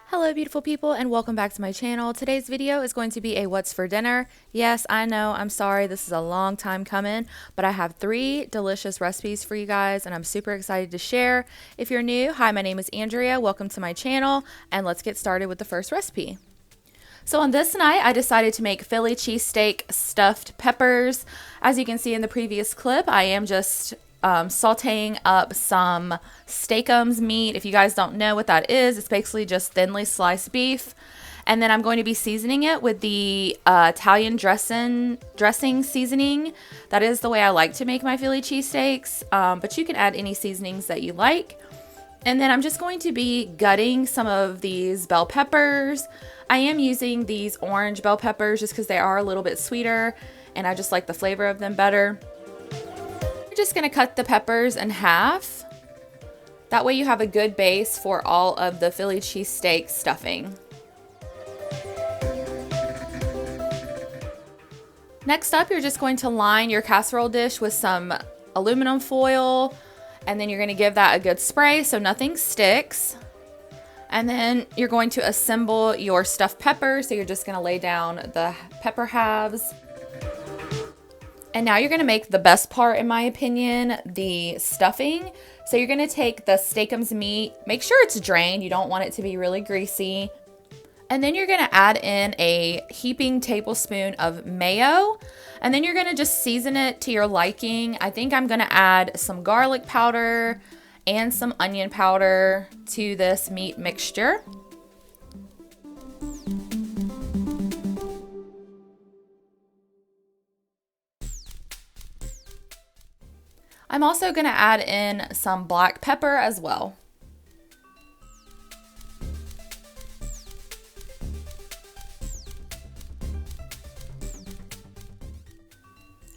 Hello beautiful people and welcome back to my channel. Today's video is going to be a what's for dinner. Yes, I know, I'm sorry, this is a long time coming, but I have 3 delicious recipes for you guys and I'm super excited to share. If you're new, hi, my name is Andrea. Welcome to my channel and let's get started with the first recipe. So on this night, I decided to make Philly cheesesteak stuffed peppers. As you can see in the previous clip, I am just sauteing up some steakums meat. If you guys don't know what that is, it's basically just thinly sliced beef. And then I'm going to be seasoning it with the Italian dressing seasoning. That is the way I like to make my Philly cheesesteaks, but you can add any seasonings that you like. And then I'm just going to be gutting some of these bell peppers. I am using these orange bell peppers just because they are a little bit sweeter and I just like the flavor of them better. You're just going to cut the peppers in half. That way you have a good base for all of the Philly cheesesteak stuffing. Next up, you're just going to line your casserole dish with some aluminum foil, and then you're going to give that a good spray so nothing sticks. And then you're going to assemble your stuffed pepper. So you're just going to lay down the pepper halves. And now you're going to make the best part, in my opinion, the stuffing. So you're going to take the steakums meat, make sure it's drained. You don't want it to be really greasy. And then you're going to add in a heaping tablespoon of mayo. And then you're going to just season it to your liking. I think I'm going to add some garlic powder and some onion powder to this meat mixture. I'm also going to add in some black pepper as well.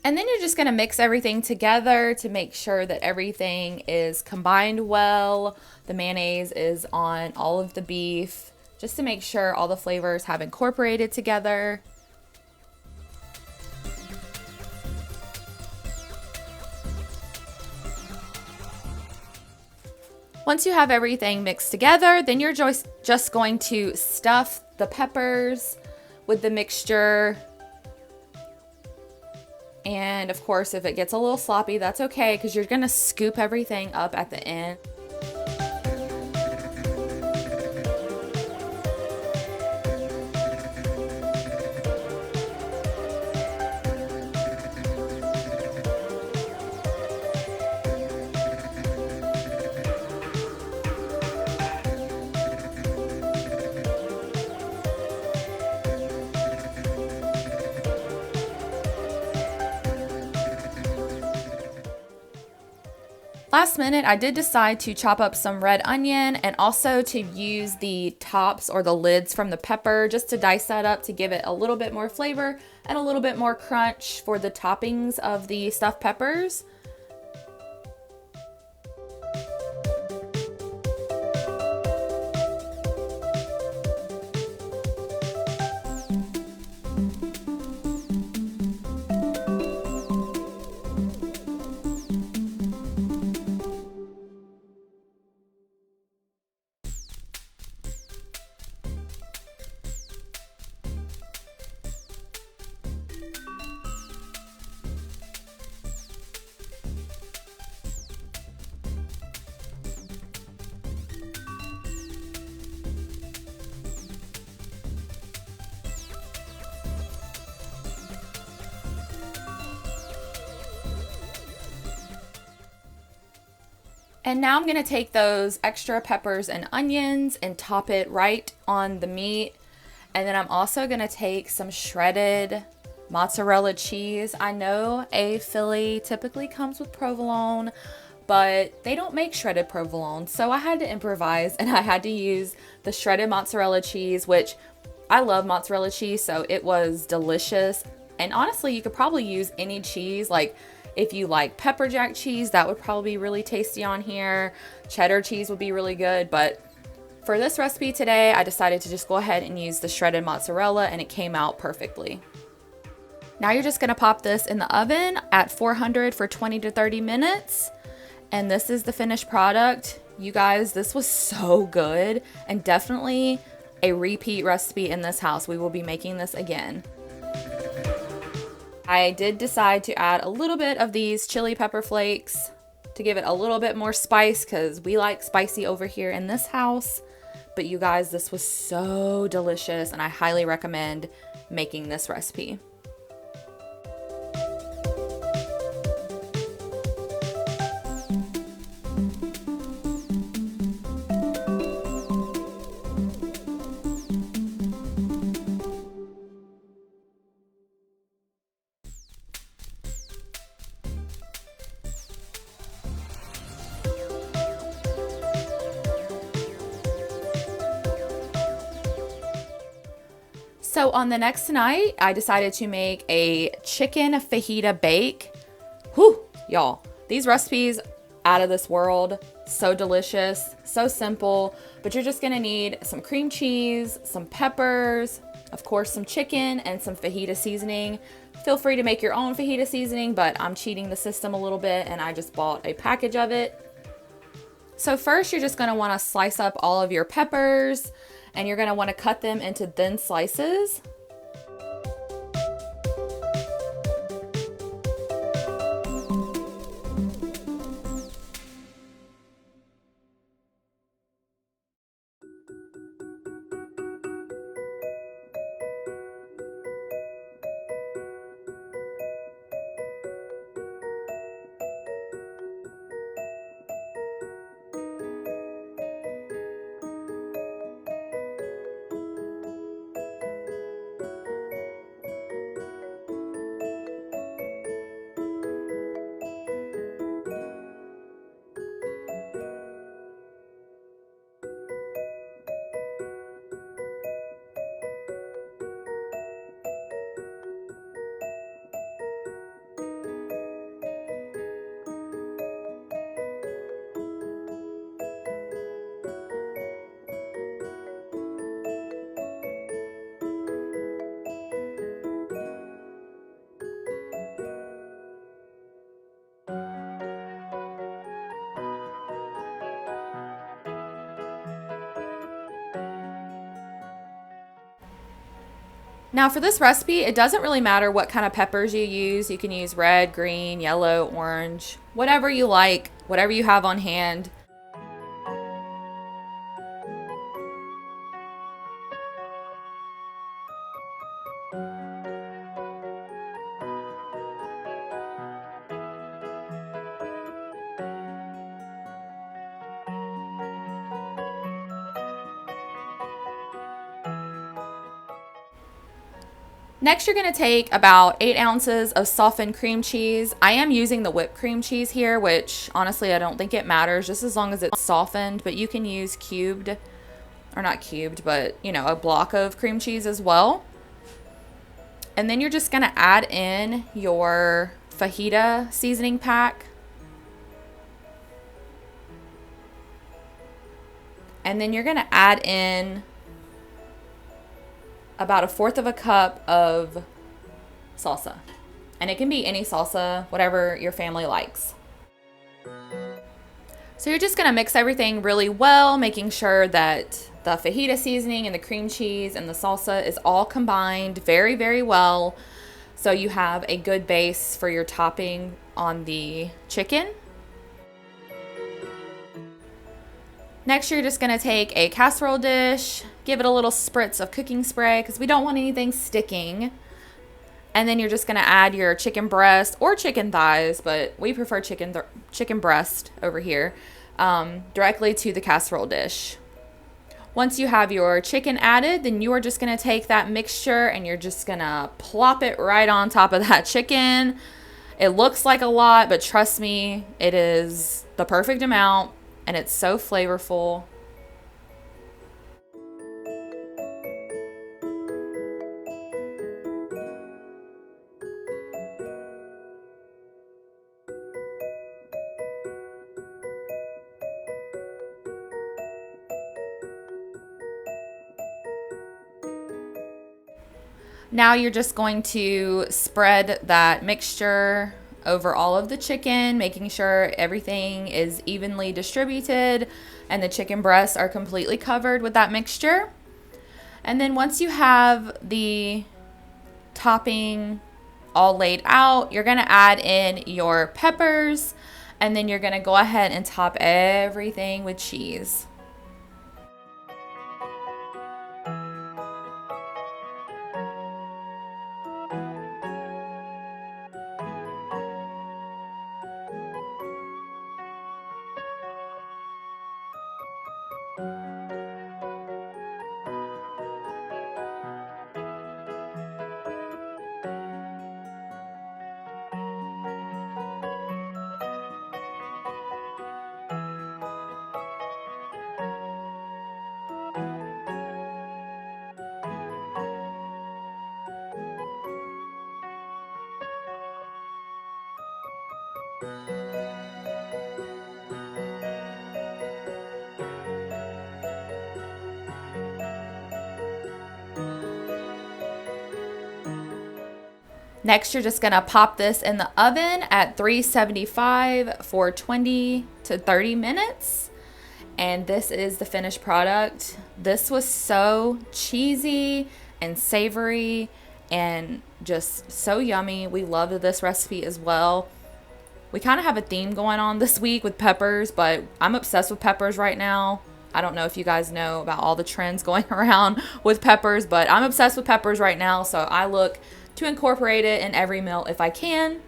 And then you're just going to mix everything together to make sure that everything is combined well. The mayonnaise is on all of the beef, just to make sure all the flavors have incorporated together. Once you have everything mixed together, then you're just going to stuff the peppers with the mixture. And of course, if it gets a little sloppy, that's okay because you're gonna scoop everything up at the end. Last minute, I did decide to chop up some red onion and also to use the tops or the lids from the pepper just to dice that up to give it a little bit more flavor and a little bit more crunch for the toppings of the stuffed peppers. And now I'm going to take those extra peppers and onions and top it right on the meat. And then I'm also going to take some shredded mozzarella cheese. I know a Philly typically comes with provolone, but they don't make shredded provolone. So I had to improvise and I had to use the shredded mozzarella cheese, which I love mozzarella cheese, so it was delicious. And honestly, you could probably use any cheese. Like if you like pepper jack cheese, that would probably be really tasty on here. Cheddar cheese would be really good, but for this recipe today, I decided to just go ahead and use the shredded mozzarella and it came out perfectly. Now you're just gonna pop this in the oven at 400 for 20 to 30 minutes. And this is the finished product. You guys, this was so good, and definitely a repeat recipe in this house. We will be making this again. I did decide to add a little bit of these chili pepper flakes to give it a little bit more spice, because we like spicy over here in this house. But you guys, this was so delicious, and I highly recommend making this recipe. So on the next night, I decided to make a chicken fajita bake. Whew, y'all, these recipes out of this world. So delicious, so simple, but you're just gonna need some cream cheese, some peppers, of course, some chicken, and some fajita seasoning. Feel free to make your own fajita seasoning, but I'm cheating the system a little bit and I just bought a package of it. So first, you're just gonna wanna slice up all of your peppers, and you're gonna wanna cut them into thin slices. Now for this recipe, it doesn't really matter what kind of peppers you use. You can use red, green, yellow, orange, whatever you like, whatever you have on hand. Next, you're going to take about 8 ounces of softened cream cheese. I am using the whipped cream cheese here, which honestly, I don't think it matters, just as long as it's softened, but you can use cubed, or not cubed, but you know, a block of cream cheese as well. And then you're just going to add in your fajita seasoning pack. And then you're going to add in about 1/4 cup of salsa. And it can be any salsa, whatever your family likes. So you're just gonna mix everything really well, making sure that the fajita seasoning and the cream cheese and the salsa is all combined very, very well. So you have a good base for your topping on the chicken. Next, you're just gonna take a casserole dish, give it a little spritz of cooking spray because we don't want anything sticking. And then you're just gonna add your chicken breast or chicken thighs, but we prefer chicken breast over here, directly to the casserole dish. Once you have your chicken added, then you are just gonna take that mixture and you're just gonna plop it right on top of that chicken. It looks like a lot, but trust me, it is the perfect amount. And it's so flavorful. Now you're just going to spread that mixture over all of the chicken, making sure everything is evenly distributed and the chicken breasts are completely covered with that mixture. And then once you have the topping all laid out, you're going to add in your peppers, and then you're going to go ahead and top everything with cheese. Next, you're just gonna pop this in the oven at 375 for 20 to 30 minutes. And this is the finished product. This was so cheesy and savory and just so yummy. We loved this recipe as well. We kind of have a theme going on this week with peppers, but I'm obsessed with peppers right now. I don't know if you guys know about all the trends going around with peppers, but I'm obsessed with peppers right now, so I look to incorporate it in every meal if I can.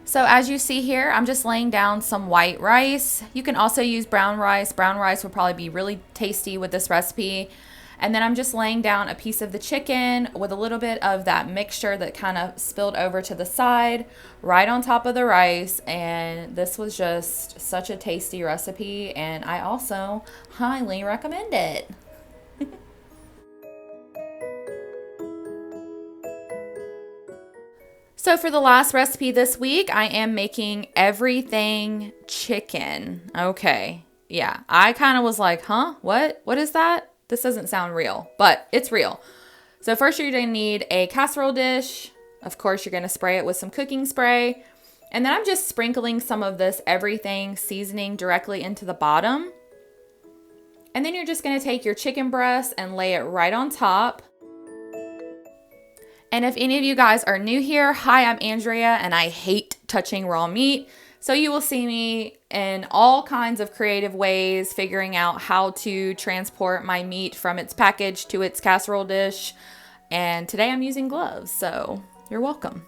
So as you see here, I'm just laying down some white rice. You can also use brown rice. Brown rice will probably be really tasty with this recipe. And then I'm just laying down a piece of the chicken with a little bit of that mixture that kind of spilled over to the side, right on top of the rice. And this was just such a tasty recipe, and I also highly recommend it. So for the last recipe this week, I am making everything chicken. Okay, yeah, I kind of was like, huh, what is that? This doesn't sound real, but it's real. So first you're gonna need a casserole dish. Of course, you're gonna spray it with some cooking spray. And then I'm just sprinkling some of this everything seasoning directly into the bottom. And then you're just gonna take your chicken breast and lay it right on top. And if any of you guys are new here, hi, I'm Andrea, and I hate touching raw meat. So you will see me in all kinds of creative ways figuring out how to transport my meat from its package to its casserole dish. And today I'm using gloves, so you're welcome.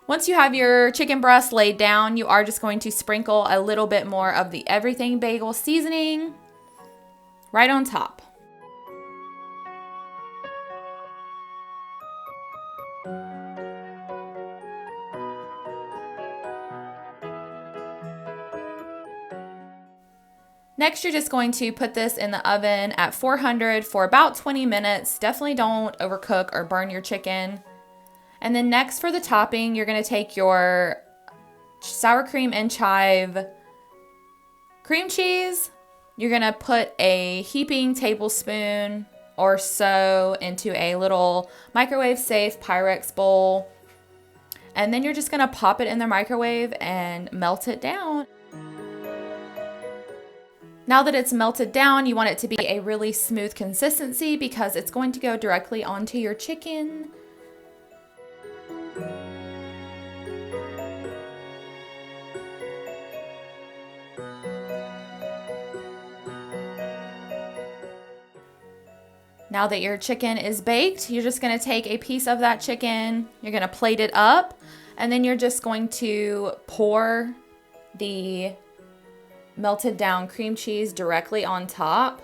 Once you have your chicken breast laid down, you are just going to sprinkle a little bit more of the everything bagel seasoning right on top. Next, you're just going to put this in the oven at 400 for about 20 minutes. Definitely don't overcook or burn your chicken. And then next for the topping, you're going to take your sour cream and chive cream cheese. You're going to put a heaping tablespoon or so into a little microwave safe Pyrex bowl. And then you're just going to pop it in the microwave and melt it down. Now that it's melted down, you want it to be a really smooth consistency because it's going to go directly onto your chicken. Now that your chicken is baked, you're just going to take a piece of that chicken, you're going to plate it up, and then you're just going to pour the melted down cream cheese directly on top.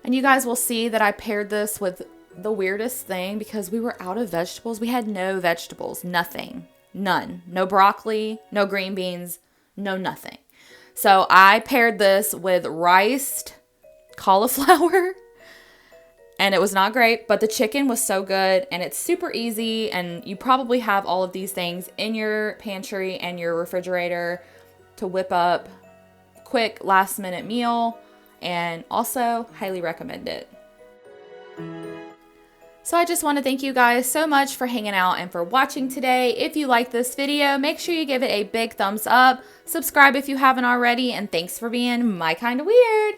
And you guys will see that I paired this with the weirdest thing because we were out of vegetables. We had no vegetables, nothing, none, no broccoli, no green beans, no nothing. So I paired this with riced cauliflower and it was not great, but the chicken was so good and it's super easy. And you probably have all of these things in your pantry and your refrigerator to whip up quick last minute meal, and also highly recommend it. So I just want to thank you guys so much for hanging out and for watching today. If you like this video, make sure you give it a big thumbs up. Subscribe if you haven't already, and thanks for being my kind of weird.